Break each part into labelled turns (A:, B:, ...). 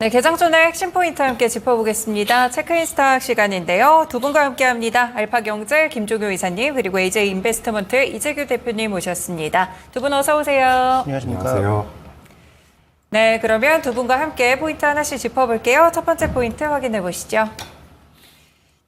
A: 네, 개장 전의 핵심 포인트 함께 짚어보겠습니다. 체크인 스탁 시간인데요. 두 분과 함께합니다. 알파경제 김종효 이사님 그리고 AJ인베스트먼트 이재규 대표님 모셨습니다. 두 분 어서 오세요.
B: 안녕하십니까.
C: 안녕하세요.
A: 네, 그러면 두 분과 함께 포인트 하나씩 짚어볼게요. 첫 번째 포인트 확인해 보시죠.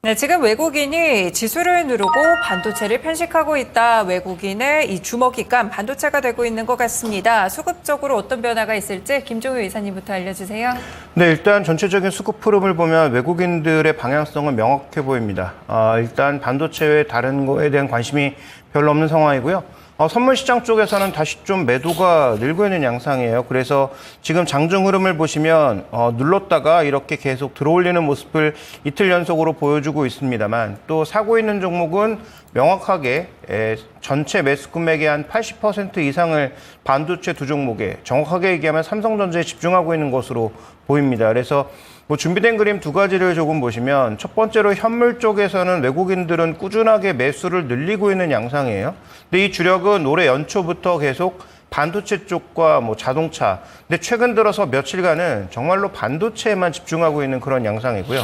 A: 네, 지금 외국인이 지수를 누르고 반도체를 편식하고 있다. 외국인의 이 주먹이감 반도체가 되고 있는 것 같습니다. 수급적으로 어떤 변화가 있을지 김종효 이사님부터 알려주세요.
B: 네, 일단 전체적인 수급 흐름을 보면 외국인들의 방향성은 명확해 보입니다. 일단 반도체 외 다른 거에 대한 관심이 별로 없는 상황이고요. 선물 시장 쪽에서는 다시 좀 매도가 늘고 있는 양상이에요. 그래서 지금 장중 흐름을 보시면 눌렀다가 이렇게 계속 들어올리는 모습을 이틀 연속으로 보여주고 있습니다만 또 사고 있는 종목은 명확하게 전체 매수 금액의 한 80% 이상을 반도체 두 종목에 정확하게 얘기하면 삼성전자에 집중하고 있는 것으로 보입니다. 그래서 준비된 그림 두 가지를 조금 보시면 첫 번째로 현물 쪽에서는 외국인들은 꾸준하게 매수를 늘리고 있는 양상이에요. 근데 이 주력은 올해 연초부터 계속 반도체 쪽과 자동차. 근데 최근 들어서 며칠간은 정말로 반도체에만 집중하고 있는 그런 양상이고요.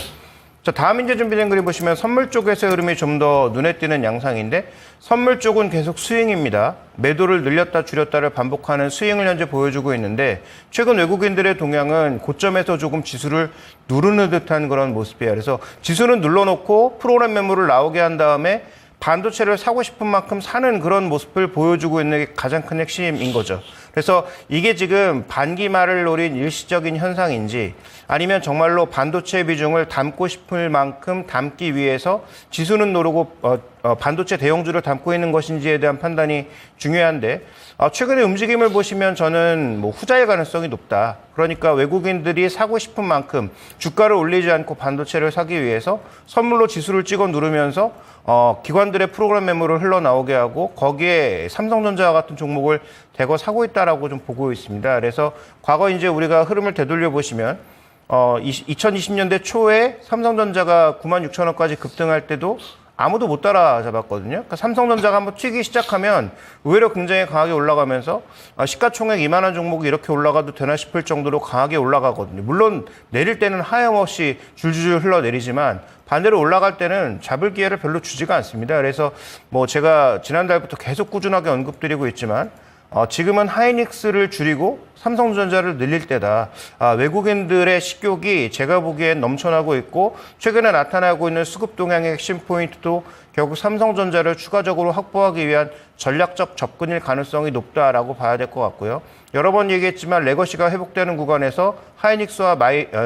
B: 자, 다음 이제 준비된 그림 보시면 선물 쪽에서의 흐름이 좀 더 눈에 띄는 양상인데 선물 쪽은 계속 스윙입니다. 매도를 늘렸다 줄였다를 반복하는 스윙을 현재 보여주고 있는데 최근 외국인들의 동향은 고점에서 조금 지수를 누르는 듯한 그런 모습이에요. 그래서 지수는 눌러놓고 프로그램 매물을 나오게 한 다음에 반도체를 사고 싶은 만큼 사는 그런 모습을 보여주고 있는 게 가장 큰 핵심인 거죠. 그래서 이게 지금 반기 말을 노린 일시적인 현상인지 아니면 정말로 반도체 비중을 담고 싶을 만큼 담기 위해서 지수는 누르고 반도체 대형주를 담고 있는 것인지에 대한 판단이 중요한데 최근의 움직임을 보시면 저는 후자의 가능성이 높다. 그러니까 외국인들이 사고 싶은 만큼 주가를 올리지 않고 반도체를 사기 위해서 선물로 지수를 찍어 누르면서 기관들의 프로그램 매물을 흘러나오게 하고 거기에 삼성전자 같은 종목을 대거 사고 있다라고 좀 보고 있습니다. 그래서 과거 이제 우리가 흐름을 되돌려 보시면 2020년대 초에 삼성전자가 96,000원까지 급등할 때도 아무도 못 따라잡았거든요. 그러니까 삼성전자가 한번 튀기 시작하면 의외로 굉장히 강하게 올라가면서 시가총액 이만한 종목이 이렇게 올라가도 되나 싶을 정도로 강하게 올라가거든요. 물론 내릴 때는 하염없이 줄줄줄 흘러내리지만 반대로 올라갈 때는 잡을 기회를 별로 주지가 않습니다. 그래서 제가 지난달부터 계속 꾸준하게 언급드리고 있지만 지금은 하이닉스를 줄이고 삼성전자를 늘릴 때다. 외국인들의 식욕이 제가 보기엔 넘쳐나고 있고 최근에 나타나고 있는 수급 동향의 핵심 포인트도 결국 삼성전자를 추가적으로 확보하기 위한 전략적 접근일 가능성이 높다라고 봐야 될 것 같고요. 여러 번 얘기했지만 레거시가 회복되는 구간에서 하이닉스와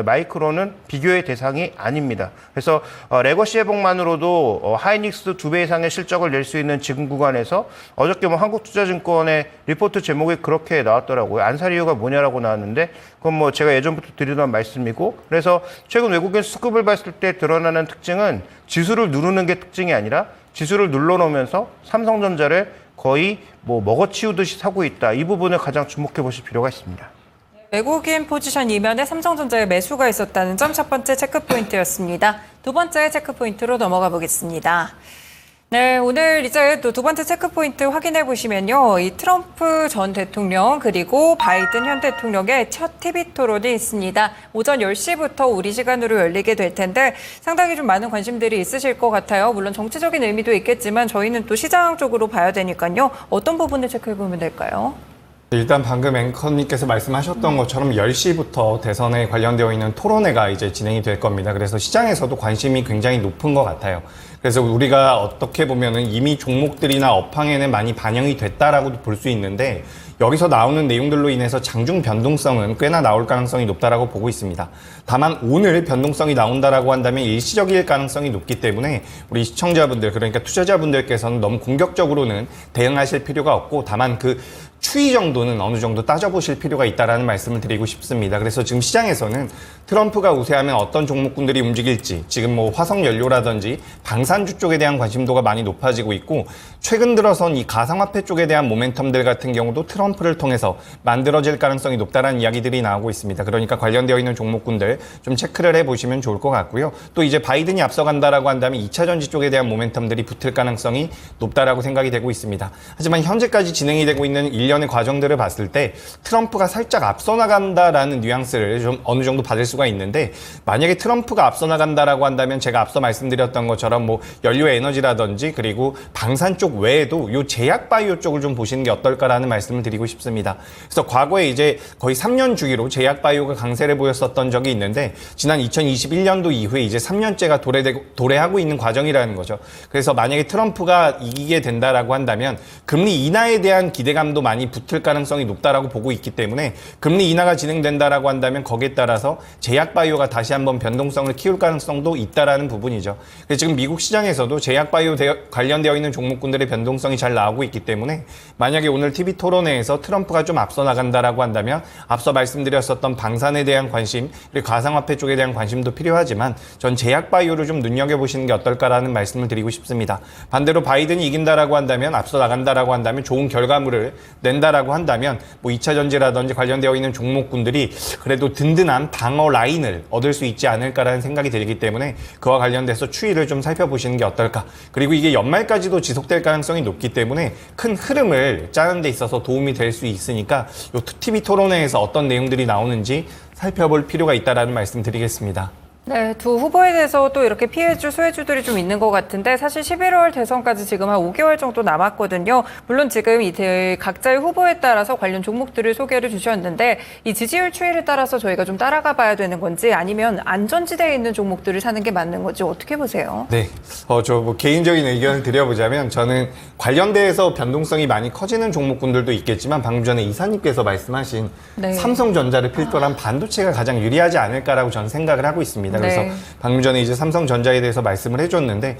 B: 마이크론은 비교의 대상이 아닙니다. 그래서 레거시 회복만으로도 하이닉스 2배 이상의 실적을 낼 수 있는 지금 구간에서 어저께 한국투자증권의 리포트 제목이 그렇게 나왔더라고요. 안 살 이유가 뭐냐라고 나왔는데 그건 제가 예전부터 드리던 말씀이고 그래서 최근 외국인 수급을 봤을 때 드러나는 특징은 지수를 누르는 게 특징이 아니라 지수를 눌러놓으면서 삼성전자를 거의 먹어치우듯이 사고 있다. 이 부분을 가장 주목해 보실 필요가 있습니다.
A: 외국인 포지션 이면에 삼성전자의 매수가 있었다는 점 첫 번째 체크 포인트였습니다. 두 번째 체크 포인트로 넘어가 보겠습니다. 네, 오늘 이제 또 두 번째 체크 포인트 확인해 보시면요. 이 트럼프 전 대통령 그리고 바이든 현 대통령의 첫 TV 토론이 있습니다. 오전 10시부터 우리 시간으로 열리게 될 텐데 상당히 좀 많은 관심들이 있으실 것 같아요. 물론 정치적인 의미도 있겠지만 저희는 또 시장 쪽으로 봐야 되니까요. 어떤 부분을 체크해 보면 될까요?
C: 일단 방금 앵커님께서 말씀하셨던 것처럼 10시부터 대선에 관련되어 있는 토론회가 이제 진행이 될 겁니다. 그래서 시장에서도 관심이 굉장히 높은 것 같아요. 그래서 우리가 어떻게 보면은 이미 종목들이나 업황에는 많이 반영이 됐다라고도 볼 수 있는데 여기서 나오는 내용들로 인해서 장중 변동성은 꽤나 나올 가능성이 높다라고 보고 있습니다. 다만 오늘 변동성이 나온다라고 한다면 일시적일 가능성이 높기 때문에 우리 시청자분들 그러니까 투자자분들께서는 너무 공격적으로는 대응하실 필요가 없고 다만 그 추이 정도는 어느 정도 따져보실 필요가 있다라는 말씀을 드리고 싶습니다. 그래서 지금 시장에서는 트럼프가 우세하면 어떤 종목군들이 움직일지 지금 화석연료라든지 방산주 쪽에 대한 관심도가 많이 높아지고 있고 최근 들어선 이 가상화폐 쪽에 대한 모멘텀들 같은 경우도 트럼프를 통해서 만들어질 가능성이 높다라는 이야기들이 나오고 있습니다. 그러니까 관련되어 있는 종목군들 좀 체크를 해보시면 좋을 것 같고요. 또 이제 바이든이 앞서간다라고 한다면 2차 전지 쪽에 대한 모멘텀들이 붙을 가능성이 높다라고 생각이 되고 있습니다. 하지만 현재까지 진행이 되고 있는 1년 일련의 과정들을 봤을 때 트럼프가 살짝 앞서 나간다라는 뉘앙스를 좀 어느 정도 받을 수가 있는데, 만약에 트럼프가 앞서 나간다라고 한다면 제가 앞서 말씀드렸던 것처럼 뭐 연료 에너지라든지 그리고 방산 쪽 외에도 요 제약 바이오 쪽을 좀 보시는 게 어떨까라는 말씀을 드리고 싶습니다. 그래서 과거에 이제 거의 3년 주기로 제약 바이오가 강세를 보였었던 적이 있는데, 지난 2021년도 이후에 이제 3년째가 도래하고 있는 과정이라는 거죠. 그래서 만약에 트럼프가 이기게 된다라고 한다면 금리 인하에 대한 기대감도 많이 붙을 가능성이 높다라고 보고 있기 때문에, 금리 인하가 진행된다라고 한다면 거기에 따라서 제약 바이오가 다시 한번 변동성을 키울 가능성도 있다라는 부분이죠. 그래서 지금 미국 시장에서도 제약 바이오 관련되어 있는 종목군들의 변동성이 잘 나오고 있기 때문에, 만약에 오늘 TV 토론회에서 트럼프가 좀 앞서 나간다라고 한다면 앞서 말씀드렸었던 방산에 대한 관심, 그리고 가상화폐 쪽에 대한 관심도 필요하지만 전 제약 바이오를 좀 눈여겨보시는 게 어떨까라는 말씀을 드리고 싶습니다. 반대로 바이든이 이긴다라고 한다면, 앞서 나간다라고 한다면, 좋은 결과물을 낸다라고 한다면 뭐 2차 전지라든지 관련되어 있는 종목군들이 그래도 든든한 방어 라인을 얻을 수 있지 않을까라는 생각이 들기 때문에 그와 관련돼서 추이를 좀 살펴보시는 게 어떨까. 그리고 이게 연말까지도 지속될 가능성이 높기 때문에 큰 흐름을 짜는 데 있어서 도움이 될 수 있으니까 요 TV 토론회에서 어떤 내용들이 나오는지 살펴볼 필요가 있다라는 말씀 드리겠습니다.
A: 네, 두 후보에 대해서 또 이렇게 피해주, 소외주들이 좀 있는 것 같은데, 사실 11월 대선까지 지금 한 5개월 정도 남았거든요. 물론 지금 이 각자의 후보에 따라서 관련 종목들을 소개를 주셨는데, 이 지지율 추이를 따라서 저희가 좀 따라가 봐야 되는 건지, 아니면 안전지대에 있는 종목들을 사는 게 맞는 건지 어떻게 보세요?
C: 네, 저 뭐 개인적인 의견을 드려보자면, 저는 관련돼서 변동성이 많이 커지는 종목군들도 있겠지만, 방금 전에 이사님께서 말씀하신
A: 네.
C: 삼성전자를 필두로 한 반도체가 가장 유리하지 않을까라고 저는 생각을 하고 있습니다. 그래서
A: 네.
C: 방금 전에 이제 삼성전자에 대해서 말씀을 해줬는데,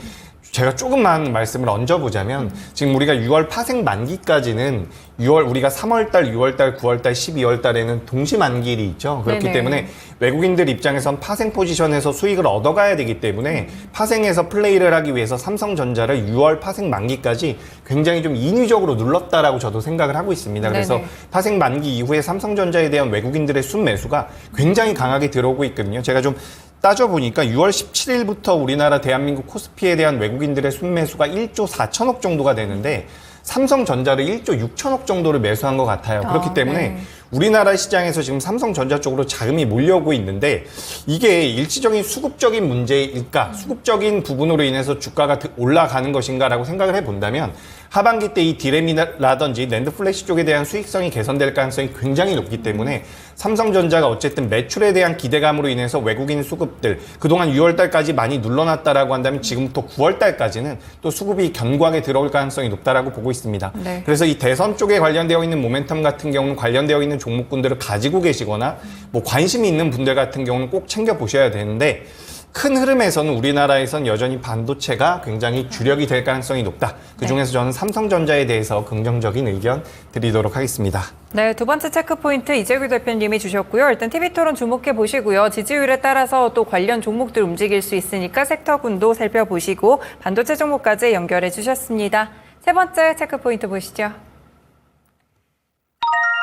C: 제가 조금만 말씀을 얹어보자면, 지금 우리가 6월 파생 만기까지는 우리가 3월달, 6월달, 9월달, 12월달에는 동시 만기일이 있죠. 그렇기
A: 네네.
C: 때문에 외국인들 입장에선 파생 포지션에서 수익을 얻어가야 되기 때문에 파생에서 플레이를 하기 위해서 삼성전자를 6월 파생 만기까지 굉장히 좀 인위적으로 눌렀다라고 저도 생각을 하고 있습니다. 그래서
A: 네네.
C: 파생 만기 이후에 삼성전자에 대한 외국인들의 순매수가 굉장히 강하게 들어오고 있거든요. 제가 좀 따져보니까 6월 17일부터 우리나라 대한민국 코스피에 대한 외국인들의 순매수가 1조 4천억 정도가 되는데, 삼성전자를 1조 6천억 정도를 매수한 것 같아요. 그렇기 때문에
A: 네.
C: 우리나라 시장에서 지금 삼성전자 쪽으로 자금이 몰려오고 있는데, 이게 일시적인 수급적인 문제일까, 수급적인 부분으로 인해서 주가가 올라가는 것인가라고 생각을 해본다면, 하반기 때 이 디램이라든지 낸드 플래시 쪽에 대한 수익성이 개선될 가능성이 굉장히 높기 때문에, 삼성전자가 어쨌든 매출에 대한 기대감으로 인해서 외국인 수급들, 그동안 6월달까지 많이 눌러놨다라고 한다면 지금부터 9월달까지는 또 수급이 견고하게 들어올 가능성이 높다라고 보고 있습니다.
A: 네.
C: 그래서 이 대선 쪽에 관련되어 있는 모멘텀 같은 경우는 관련되어 있는 종목군들을 가지고 계시거나 뭐 관심이 있는 분들 같은 경우는 꼭 챙겨보셔야 되는데, 큰 흐름에서는 우리나라에선 여전히 반도체가 굉장히 주력이 될 가능성이 높다. 그중에서 저는 삼성전자에 대해서 긍정적인 의견 드리도록 하겠습니다.
A: 네, 두 번째 체크포인트 이재규 대표님이 주셨고요. 일단 TV토론 주목해 보시고요. 지지율에 따라서 또 관련 종목들 움직일 수 있으니까 섹터군도 살펴보시고 반도체 종목까지 연결해 주셨습니다. 세 번째 체크포인트 보시죠.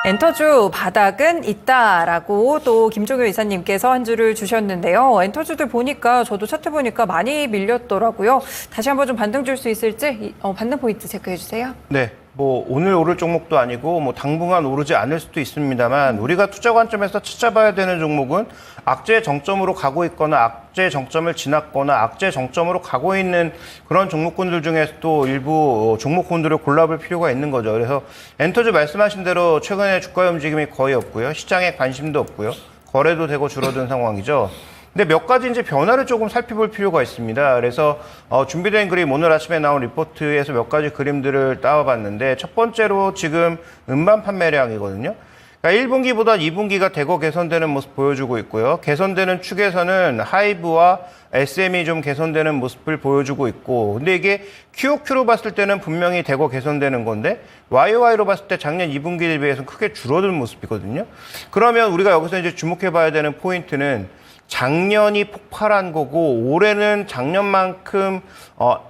A: 엔터주 바닥은 있다라고 또 김종효 이사님께서 한 줄을 주셨는데요. 엔터주들 보니까 저도 차트 보니까 많이 밀렸더라고요. 다시 한번 좀 반등 줄 수 있을지 반등 포인트 체크해 주세요.
B: 네. 뭐 오늘 오를 종목도 아니고 뭐 당분간 오르지 않을 수도 있습니다만, 우리가 투자 관점에서 찾아봐야 되는 종목은 악재 정점으로 가고 있거나 악재 정점을 지났거나 악재 정점으로 가고 있는 그런 종목군들 중에서도 일부 종목군들을 골라볼 필요가 있는 거죠. 그래서 엔터주 말씀하신 대로 최근에 주가 움직임이 거의 없고요. 시장에 관심도 없고요. 거래도 되고 줄어든 상황이죠. 근데 몇 가지 이제 변화를 조금 살펴볼 필요가 있습니다. 그래서 준비된 그림, 오늘 아침에 나온 리포트에서 몇 가지 그림들을 따와봤는데, 첫 번째로 지금 음반 판매량이거든요. 그러니까 1분기보다 2분기가 대거 개선되는 모습 보여주고 있고요. 개선되는 축에서는 하이브와 SM이 좀 개선되는 모습을 보여주고 있고, 근데 이게 QOQ로 봤을 때는 분명히 대거 개선되는 건데 YOY로 봤을 때 작년 2분기에 비해서는 크게 줄어든 모습이거든요. 그러면 우리가 여기서 이제 주목해봐야 되는 포인트는, 작년이 폭발한 거고 올해는 작년만큼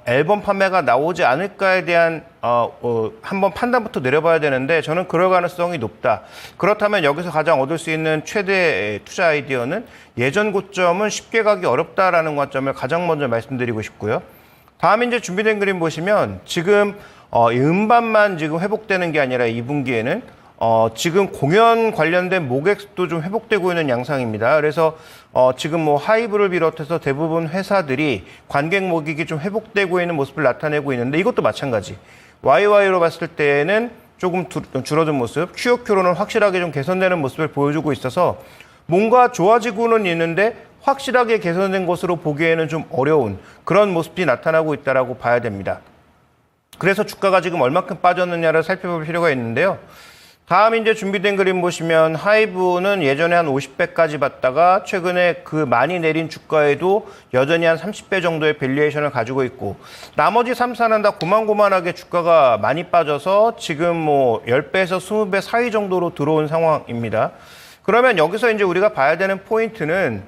B: 앨범 판매가 나오지 않을까에 대한 한번 판단부터 내려봐야 되는데, 저는 그럴 가능성이 높다. 그렇다면 여기서 가장 얻을 수 있는 최대 투자 아이디어는 예전 고점은 쉽게 가기 어렵다라는 관점을 가장 먼저 말씀드리고 싶고요. 다음 이제 준비된 그림 보시면, 지금 이 음반만 지금 회복되는 게 아니라 2분기에는 지금 공연 관련된 모객도 좀 회복되고 있는 양상입니다. 그래서 지금 뭐 하이브를 비롯해서 대부분 회사들이 관객 모객이 좀 회복되고 있는 모습을 나타내고 있는데 이것도 마찬가지. YY로 봤을 때는 조금 줄어든 모습, QOQ로는 확실하게 좀 개선되는 모습을 보여주고 있어서 뭔가 좋아지고는 있는데 확실하게 개선된 것으로 보기에는 좀 어려운 그런 모습이 나타나고 있다라고 봐야 됩니다. 그래서 주가가 지금 얼마큼 빠졌느냐를 살펴볼 필요가 있는데요. 다음 이제 준비된 그림 보시면 하이브는 예전에 한 50배까지 봤다가 최근에 그 많이 내린 주가에도 여전히 한 30배 정도의 밸류에이션을 가지고 있고 나머지 3사는 다 고만고만하게 주가가 많이 빠져서 지금 뭐 10배에서 20배 사이 정도로 들어온 상황입니다. 그러면 여기서 이제 우리가 봐야 되는 포인트는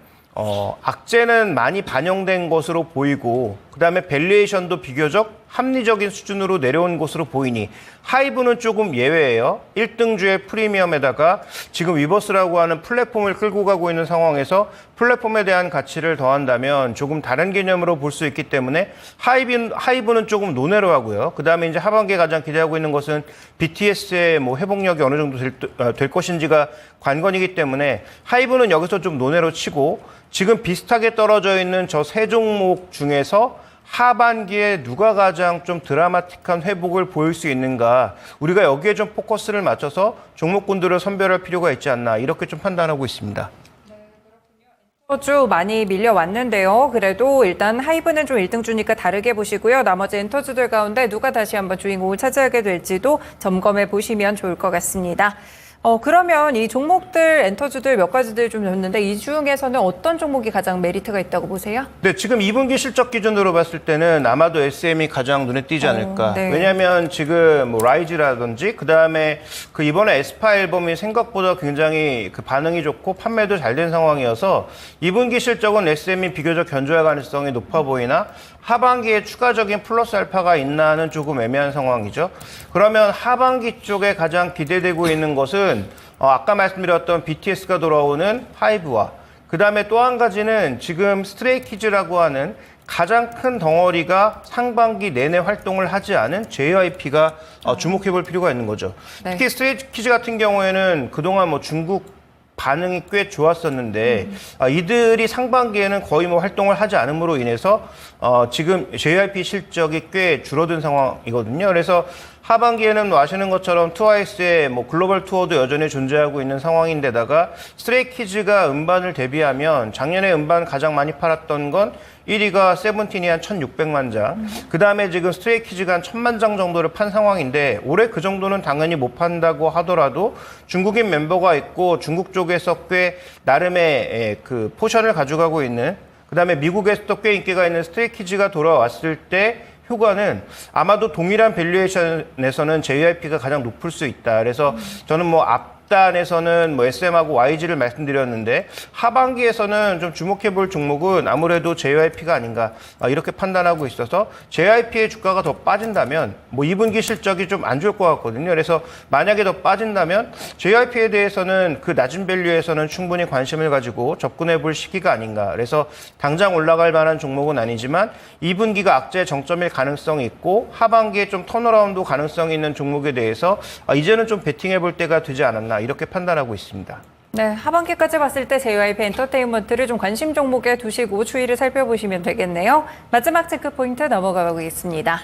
B: 악재는 많이 반영된 것으로 보이고 그다음에 밸류에이션도 비교적 합리적인 수준으로 내려온 것으로 보이니 하이브는 조금 예외예요. 1등주의 프리미엄에다가 지금 위버스라고 하는 플랫폼을 끌고 가고 있는 상황에서 플랫폼에 대한 가치를 더한다면 조금 다른 개념으로 볼 수 있기 때문에 하이브는 조금 논외로 하고요. 그다음에 이제 하반기에 가장 기대하고 있는 것은 BTS의 뭐 회복력이 어느 정도 될 것인지가 관건이기 때문에 하이브는 여기서 좀 논외로 치고 지금 비슷하게 떨어져 있는 저 세 종목 중에서 하반기에 누가 가장 좀 드라마틱한 회복을 보일 수 있는가 우리가 여기에 좀 포커스를 맞춰서 종목군들을 선별할 필요가 있지 않나 이렇게 좀 판단하고 있습니다.
A: 주 많이 밀려왔는데요. 그래도 일단 하이브는 좀 1등주니까 다르게 보시고요. 나머지 엔터주들 가운데 누가 다시 한번 주인공을 차지하게 될지도 점검해 보시면 좋을 것 같습니다. 그러면 이 종목들, 엔터주들 몇 가지들 좀 줬는데 이 중에서는 어떤 종목이 가장 메리트가 있다고 보세요?
B: 네, 지금 2분기 실적 기준으로 봤을 때는 아마도 SM이 가장 눈에 띄지 않을까.
A: 네.
B: 왜냐하면 지금 뭐 라이즈라든지 그다음에 그 이번에 에스파 앨범이 생각보다 굉장히 그 반응이 좋고 판매도 잘 된 상황이어서 2분기 실적은 SM이 비교적 견조할 가능성이 높아 보이나 하반기에 추가적인 플러스 알파가 있나는 조금 애매한 상황이죠. 그러면 하반기 쪽에 가장 기대되고 있는 것은 아까 말씀드렸던 BTS가 돌아오는 하이브와 그다음에 또 한 가지는 지금 스트레이키즈라고 하는 가장 큰 덩어리가 상반기 내내 활동을 하지 않은 JYP가 주목해 볼 필요가 있는 거죠.
A: 네.
B: 특히 스트레이키즈 같은 경우에는 그동안 뭐 중국 반응이 꽤 좋았었는데 이들이 상반기에는 거의 뭐 활동을 하지 않음으로 인해서 지금 JYP 실적이 꽤 줄어든 상황이거든요. 그래서 하반기에는 뭐 아시는 것처럼 트와이스의 뭐 글로벌 투어도 여전히 존재하고 있는 상황인데다가 스트레이키즈가 음반을 데뷔하면 작년에 음반 가장 많이 팔았던 건 1위가 세븐틴이 한 1,600만 장, 그 다음에 지금 스트레이키즈가 한 1,000만 장 정도를 판 상황인데 올해 그 정도는 당연히 못 판다고 하더라도 중국인 멤버가 있고 중국 쪽에서 꽤 나름의 그 포션을 가져가고 있는 그 다음에 미국에서도 꽤 인기가 있는 스트레이키즈가 돌아왔을 때 효과는 아마도 동일한 밸류에이션에서는 JYP가 가장 높을 수 있다. 그래서 저는 뭐 앞단에서는 뭐 SM하고 YG를 말씀드렸는데 하반기에서는 좀 주목해 볼 종목은 아무래도 JYP가 아닌가 이렇게 판단하고 있어서 JYP의 주가가 더 빠진다면 뭐 2분기 실적이 좀 안 좋을 것 같거든요. 그래서 만약에 더 빠진다면 JYP에 대해서는 그 낮은 밸류에서는 충분히 관심을 가지고 접근해 볼 시기가 아닌가. 그래서 당장 올라갈 만한 종목은 아니지만 2분기가 악재 정점일 가능성이 있고 하반기에 좀 턴어라운드 가능성이 있는 종목에 대해서 이제는 좀 베팅해 볼 때가 되지 않았나 이렇게 판단하고 있습니다.
A: 네, 하반기까지 봤을 때 JYP 엔터테인먼트를 좀 관심 종목에 두시고 추이를 살펴보시면 되겠네요. 마지막 체크 포인트 넘어가 보겠습니다.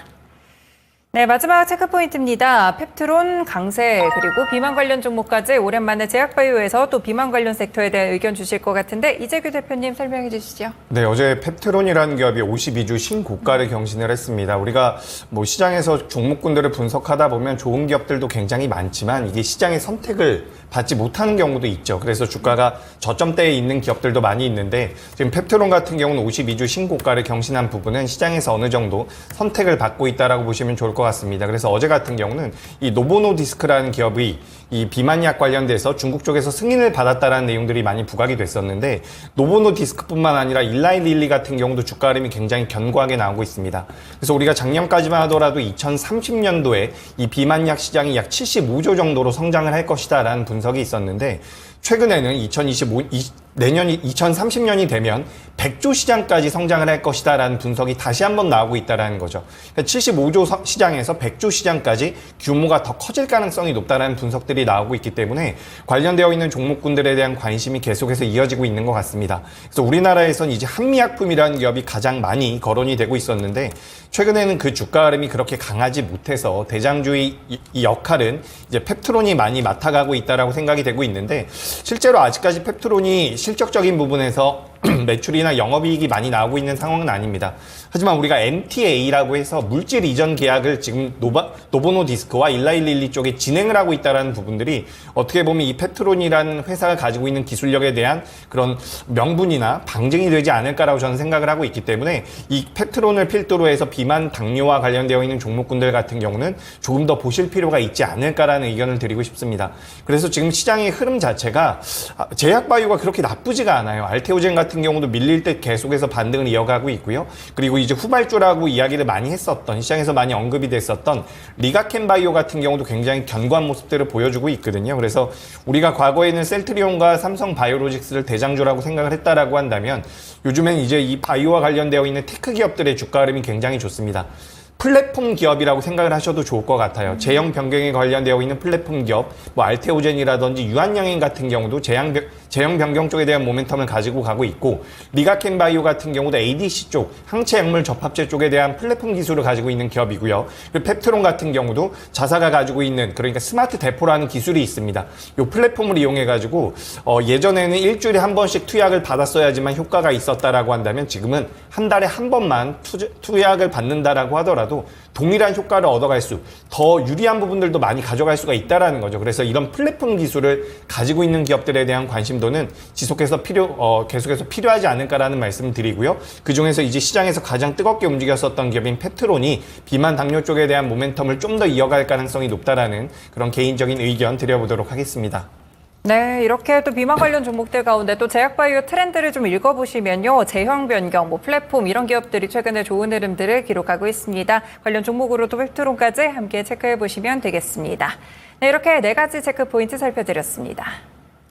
A: 네, 마지막 체크 포인트입니다. 펩트론, 강세, 그리고 비만 관련 종목까지 오랜만에 제약바이오에서 또 비만 관련 섹터에 대한 의견 주실 것 같은데 이재규 대표님 설명해 주시죠.
C: 네, 어제 펩트론이라는 기업이 52주 신고가를 경신을 했습니다. 우리가 뭐 시장에서 종목군들을 분석하다 보면 좋은 기업들도 굉장히 많지만 이게 시장의 선택을 받지 못하는 경우도 있죠. 그래서 주가가 저점대에 있는 기업들도 많이 있는데 지금 펩트론 같은 경우는 52주 신고가를 경신한 부분은 시장에서 어느 정도 선택을 받고 있다라고 보시면 좋을 것 같습니다. 그래서 어제 같은 경우는 이 노보노디스크라는 기업이 이 비만약 관련돼서 중국 쪽에서 승인을 받았다라는 내용들이 많이 부각이 됐었는데 노보노디스크뿐만 아니라 일라이릴리 같은 경우도 주가 흐름이 굉장히 견고하게 나오고 있습니다. 그래서 우리가 작년까지만 하더라도 2030년도에 이 비만약 시장이 약 75조 정도로 성장을 할 것이다라는 분석이 있었는데 최근에는 내년 2030년이 되면 100조 시장까지 성장을 할 것이다라는 분석이 다시 한번 나오고 있다는 거죠. 그러니까 75조 시장에서 100조 시장까지 규모가 더 커질 가능성이 높다는 분석들이 나오고 있기 때문에 관련되어 있는 종목군들에 대한 관심이 계속해서 이어지고 있는 것 같습니다. 그래서 우리나라에선 이제 한미약품이라는 기업이 가장 많이 거론이 되고 있었는데 최근에는 그 주가 흐름이 그렇게 강하지 못해서 대장주의 이 역할은 이제 펩트론이 많이 맡아가고 있다라고 생각이 되고 있는데 실제로 아직까지 펩트론이 실적적인 부분에서 매출이나 영업이익이 많이 나오고 있는 상황은 아닙니다. 하지만 우리가 MTA라고 해서 물질 이전 계약을 지금 노보노디스크와 일라일릴리 쪽에 진행을 하고 있다는 부분들이 어떻게 보면 이 펩트론이라는 회사가 가지고 있는 기술력에 대한 그런 명분이나 방증이 되지 않을까라고 저는 생각을 하고 있기 때문에 이 펩트론을 필두로 해서 비만 당뇨와 관련되어 있는 종목군들 같은 경우는 조금 더 보실 필요가 있지 않을까라는 의견을 드리고 싶습니다. 그래서 지금 시장의 흐름 자체가 제약바이오가 그렇게 나쁘지가 않아요. 알테오젠 같은 경우도 밀릴 때 계속해서 반등을 이어가고 있고요. 그리고 이제 후발주라고 이야기를 많이 했었던 시장에서 많이 언급이 됐었던 리가켄바이오 같은 경우도 굉장히 견고한 모습들을 보여주고 있거든요. 그래서 우리가 과거에는 셀트리온과 삼성바이오로직스를 대장주라고 생각을 했다라고 한다면 요즘엔 이제 이 바이오와 관련되어 있는 테크 기업들의 주가 흐름이 굉장히 좋습니다. 플랫폼 기업이라고 생각을 하셔도 좋을 것 같아요. 제형 변경에 관련되어 있는 플랫폼 기업, 뭐 알테오젠이라든지 유한양행 같은 경우도 제형 변경 쪽에 대한 모멘텀을 가지고 가고 있고 리가켄 바이오 같은 경우도 ADC 쪽, 항체 약물 접합제 쪽에 대한 플랫폼 기술을 가지고 있는 기업이고요. 그리고 펩트론 같은 경우도 자사가 가지고 있는 그러니까 스마트 데포라는 기술이 있습니다. 이 플랫폼을 이용해 가지고 예전에는 일주일에 한 번씩 투약을 받았어야지만 효과가 있었다라고 한다면 지금은 한 달에 한 번만 투약을 받는다라고 하더라도 동일한 효과를 얻어갈 더 유리한 부분들도 많이 가져갈 수가 있다라는 거죠. 그래서 이런 플랫폼 기술을 가지고 있는 기업들에 대한 관심도는 지속해서 계속해서 필요하지 않을까라는 말씀을 드리고요. 그 중에서 이제 시장에서 가장 뜨겁게 움직였었던 기업인 펩트론이 비만 당뇨 쪽에 대한 모멘텀을 좀 더 이어갈 가능성이 높다라는 그런 개인적인 의견 드려보도록 하겠습니다.
A: 네, 이렇게 또 비만 관련 종목들 가운데 또 제약바이오 트렌드를 좀 읽어보시면요. 제형 변경, 플랫폼 이런 기업들이 최근에 좋은 흐름들을 기록하고 있습니다. 관련 종목으로 또 펩트론까지 함께 체크해보시면 되겠습니다. 네, 이렇게 4가지 체크 포인트 살펴드렸습니다.